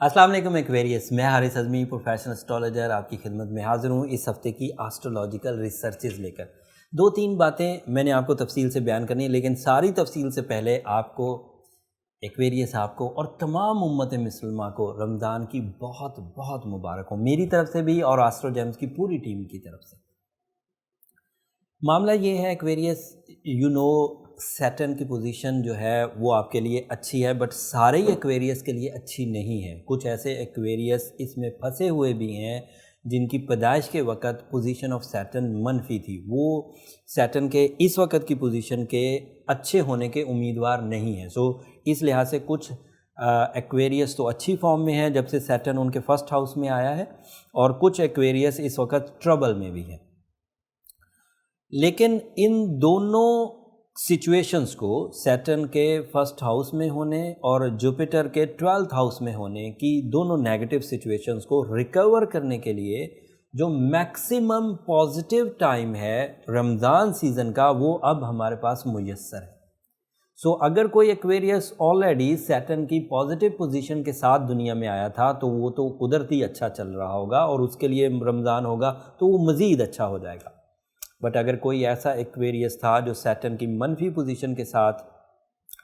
السلام علیکم ایکویریس، میں حارث اعظمی پروفیشنل اسٹرالوجر آپ کی خدمت میں حاضر ہوں اس ہفتے کی آسٹرولوجیکل ریسرچز لے کر۔ دو تین باتیں میں نے آپ کو تفصیل سے بیان کرنی ہے، لیکن ساری تفصیل سے پہلے آپ کو ایکویریس آپ کو اور تمام امت مسلمہ کو رمضان کی بہت بہت مبارک ہو، میری طرف سے بھی اور آسٹرو جیمز کی پوری ٹیم کی طرف سے۔ معاملہ یہ ہے ایکویریس، سیٹرن کی پوزیشن جو ہے وہ آپ کے لیے اچھی ہے، بٹ سارے ہی ایکویریس کے لیے اچھی نہیں ہے۔ کچھ ایسے ایکویریس اس میں پھنسے ہوئے بھی ہیں جن کی پیدائش کے وقت پوزیشن آف سیٹرن منفی تھی، وہ سیٹرن کے اس وقت کی پوزیشن کے اچھے ہونے کے امیدوار نہیں ہیں۔ سو اس لحاظ سے کچھ ایکویریس تو اچھی فارم میں ہیں جب سے سیٹرن ان کے فرسٹ ہاؤس میں آیا ہے، اور کچھ ایکویریس اس وقت ٹربل میں بھی ہیں۔ لیکن ان دونوں سچویشنز کو، سیٹرن کے فرسٹ ہاؤس میں ہونے اور جوپیٹر کے 12th ہاؤس میں ہونے کی دونوں نیگیٹو سچویشنز کو ریکور کرنے کے لیے جو میکسیمم پازیٹیو ٹائم ہے رمضان سیزن کا، وہ اب ہمارے پاس میسر ہے۔ سو اگر کوئی ایکویریس آلریڈی سیٹرن کی پازیٹیو پوزیشن کے ساتھ دنیا میں آیا تھا تو وہ تو قدرتی اچھا چل رہا ہوگا، اور اس کے لیے رمضان ہوگا تو وہ مزید اچھا ہو جائے گا۔ بٹ اگر کوئی ایسا ایکویریس تھا جو سیٹرن کی منفی پوزیشن کے ساتھ،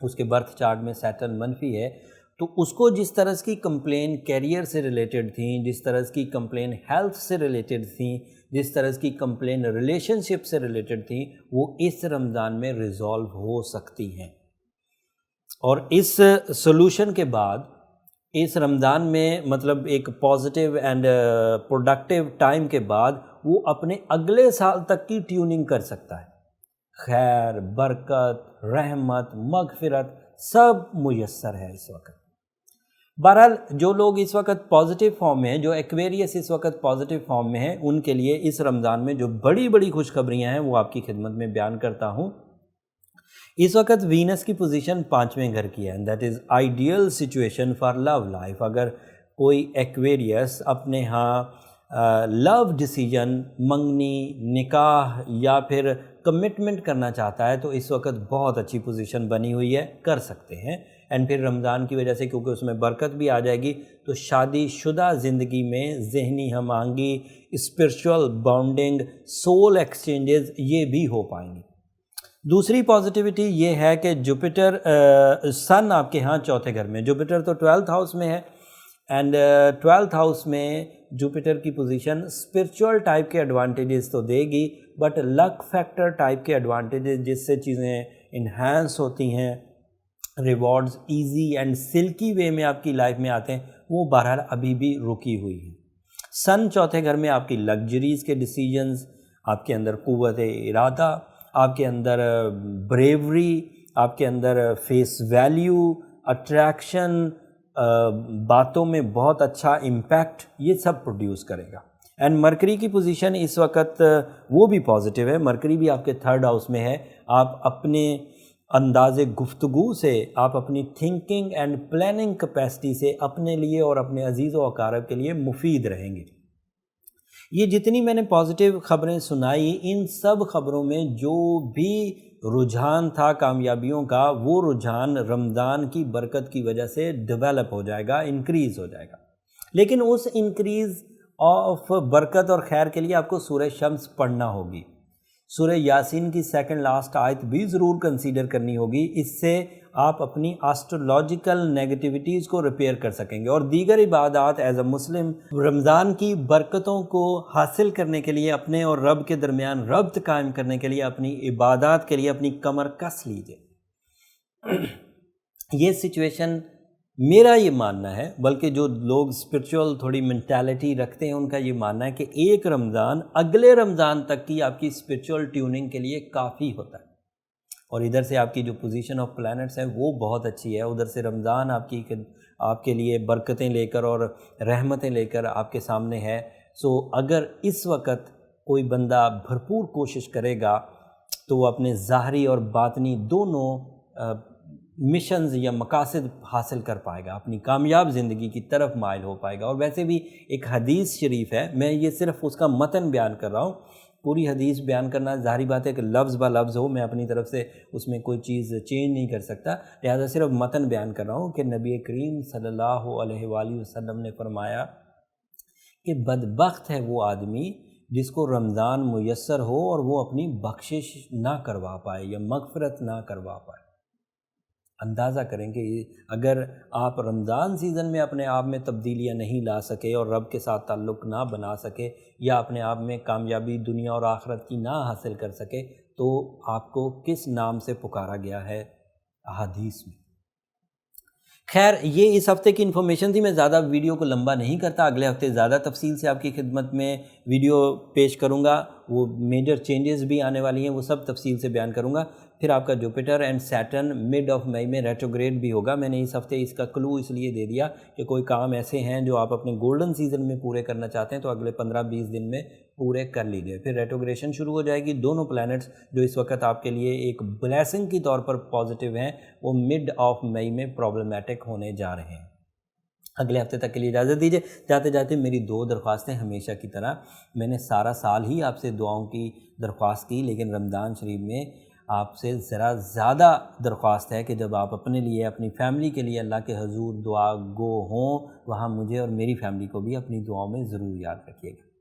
اس کے برتھ چارٹ میں سیٹرن منفی ہے، تو اس کو جس طرح کی کمپلین کیریئر سے ریلیٹڈ تھیں، جس طرح کی کمپلین ہیلتھ سے ریلیٹڈ تھیں، جس طرح کی کمپلین ریلیشن شپ سے ریلیٹڈ تھیں، وہ اس رمضان میں ریزالو ہو سکتی ہیں۔ اور اس سولوشن کے بعد اس رمضان میں، مطلب ایک پازیٹیو اینڈ پروڈکٹیو ٹائم کے بعد، وہ اپنے اگلے سال تک کی ٹیوننگ کر سکتا ہے۔ خیر، برکت، رحمت، مغفرت سب میسر ہے اس وقت۔ بہرحال جو لوگ اس وقت پازیٹیو فارم میں ہیں، جو ایکویریس اس وقت پازیٹیو فارم میں ہیں، ان کے لیے اس رمضان میں جو بڑی بڑی خوشخبریاں ہیں وہ آپ کی خدمت میں بیان کرتا ہوں۔ اس وقت وینس کی پوزیشن 5ویں گھر کی ہے، that is ideal situation for love life. اگر کوئی ایکویریس اپنے ہاں لو ڈیسیجن، منگنی، نکاح یا پھر کمٹمنٹ کرنا چاہتا ہے تو اس وقت بہت اچھی پوزیشن بنی ہوئی ہے، کر سکتے ہیں۔ اینڈ پھر رمضان کی وجہ سے، کیونکہ اس میں برکت بھی آ جائے گی، تو شادی شدہ زندگی میں ذہنی ہم آہنگی، اسپرچول بانڈنگ، سول ایکسچینجز یہ بھی ہو پائیں گی۔ دوسری پازیٹیوٹی یہ ہے کہ جوپیٹر، سن آپ کے ہاں 4تھے گھر میں، جوپیٹر تو 12th ہاؤس میں ہے، اینڈ 12th ہاؤس میں جوپیٹر کی پوزیشن اسپرچول ٹائپ کے ایڈوانٹیجز تو دے گی، بٹ لک فیکٹر ٹائپ کے ایڈوانٹیجز جس سے چیزیں انہینس ہوتی ہیں، ریوارڈز ایزی اینڈ سلکی وے میں آپ کی لائف میں آتے ہیں، وہ بہرحال ابھی بھی رکی ہوئی ہیں۔ سن 4تھے گھر میں آپ کی لگژریز کے ڈیسیجنز، آپ کے اندر قوت ارادہ، آپ کے اندر بریوری، آپ کے اندر فیس ویلیو، اٹریکشن، باتوں میں بہت اچھا امپیکٹ، یہ سب پروڈیوس کرے گا۔ اینڈ مرکری کی پوزیشن اس وقت وہ بھی پازیٹیو ہے، مرکری بھی آپ کے 3rd ہاؤس میں ہے۔ آپ اپنے انداز گفتگو سے، آپ اپنی تھنکنگ اینڈ پلاننگ کیپیسٹی سے اپنے لیے اور اپنے عزیز و اقارب کے لیے مفید رہیں گے۔ یہ جتنی میں نے پازیٹیو خبریں سنائی، ان سب خبروں میں جو بھی رجحان تھا کامیابیوں کا، وہ رجحان رمضان کی برکت کی وجہ سے ڈیولپ ہو جائے گا، انکریز ہو جائے گا۔ لیکن اس انکریز آف برکت اور خیر کے لیے آپ کو سورہ شمس پڑھنا ہوگی، سورہ یاسین کی 2nd لاسٹ آیت بھی ضرور کنسیڈر کرنی ہوگی۔ اس سے آپ اپنی آسٹرولوجیکل نیگیٹیوٹیز کو ریپیئر کر سکیں گے، اور دیگر عبادات ایز اے مسلم رمضان کی برکتوں کو حاصل کرنے کے لیے، اپنے اور رب کے درمیان ربط قائم کرنے کے لیے، اپنی عبادات کے لیے اپنی کمر کس لیجئے۔ یہ سچویشن میرا یہ ماننا ہے، بلکہ جو لوگ اسپرچول تھوڑی مینٹیلٹی رکھتے ہیں ان کا یہ ماننا ہے کہ ایک رمضان اگلے رمضان تک کی آپ کی اسپرچول ٹیوننگ کے لیے کافی ہوتا ہے، اور ادھر سے آپ کی جو پوزیشن آف پلانٹس ہے وہ بہت اچھی ہے، ادھر سے رمضان آپ کے لیے برکتیں لے کر اور رحمتیں لے کر آپ کے سامنے ہے۔ سو اگر اس وقت کوئی بندہ بھرپور کوشش کرے گا تو وہ اپنے ظاہری اور باطنی دونوں مشنز یا مقاصد حاصل کر پائے گا، اپنی کامیاب زندگی کی طرف مائل ہو پائے گا۔ اور ویسے بھی ایک حدیث شریف ہے، میں یہ صرف اس کا متن بیان کر رہا ہوں پوری حدیث بیان کرنا ظاہری بات ہے کہ لفظ با لفظ ہو، میں اپنی طرف سے اس میں کوئی چیز چینج نہیں کر سکتا، لہٰذا صرف متن بیان کر رہا ہوں کہ نبی کریم صلی اللہ علیہ وآلہ وسلم نے فرمایا کہ بدبخت ہے وہ آدمی جس کو رمضان میسر ہو اور وہ اپنی بخشش نہ کروا پائے یا مغفرت نہ کروا پائے۔ اندازہ کریں کہ اگر آپ رمضان سیزن میں اپنے آپ میں تبدیلیاں نہیں لا سکے اور رب کے ساتھ تعلق نہ بنا سکے یا اپنے آپ میں کامیابی دنیا اور آخرت کی نہ حاصل کر سکے تو آپ کو کس نام سے پکارا گیا ہے احادیث میں۔ خیر، یہ اس ہفتے کی انفارمیشن تھی، میں زیادہ ویڈیو کو لمبا نہیں کرتا، اگلے ہفتے زیادہ تفصیل سے آپ کی خدمت میں ویڈیو پیش کروں گا، وہ میجر چینجز بھی آنے والی ہیں وہ سب تفصیل سے بیان کروں گا۔ پھر آپ کا Jupiter and Saturn mid of May میں ریٹروگریڈ بھی ہوگا۔ میں نے اس ہفتے اس کا کلو اس لیے دے دیا کہ کوئی کام ایسے ہیں جو آپ اپنے گولڈن سیزن میں پورے کرنا چاہتے ہیں تو اگلے 15-20 دن میں پورے کر لیجیے، پھر ریٹروگریشن شروع ہو جائے گی۔ دونوں پلانٹس جو اس وقت آپ کے لیے ایک بلیسنگ کی طور پر پازیٹیو ہیں وہ مڈ آف مئی میں پرابلمیٹک ہونے جا رہے ہیں۔ اگلے ہفتے تک کے لیے اجازت دیجیے۔ جاتے جاتے میری 2 درخواستیں ہمیشہ کی طرح، میں نے سارا سال ہی آپ سے دعاؤں کی درخواست کی، لیکن رمضان شریف میں آپ سے ذرا زیادہ درخواست ہے کہ جب آپ اپنے لیے اپنی فیملی کے لیے اللہ کے حضور دعا گو ہوں، وہاں مجھے اور میری فیملی کو بھی اپنی دعاؤں میں ضرور یاد رکھیے گا۔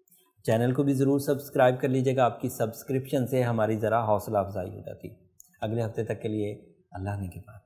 چینل کو بھی ضرور سبسکرائب کر لیجیے گا، آپ کی سبسکرپشن سے ہماری ذرا حوصلہ افزائی ہو جاتی۔ اگلے ہفتے تک کے لیے اللہ نگہبان۔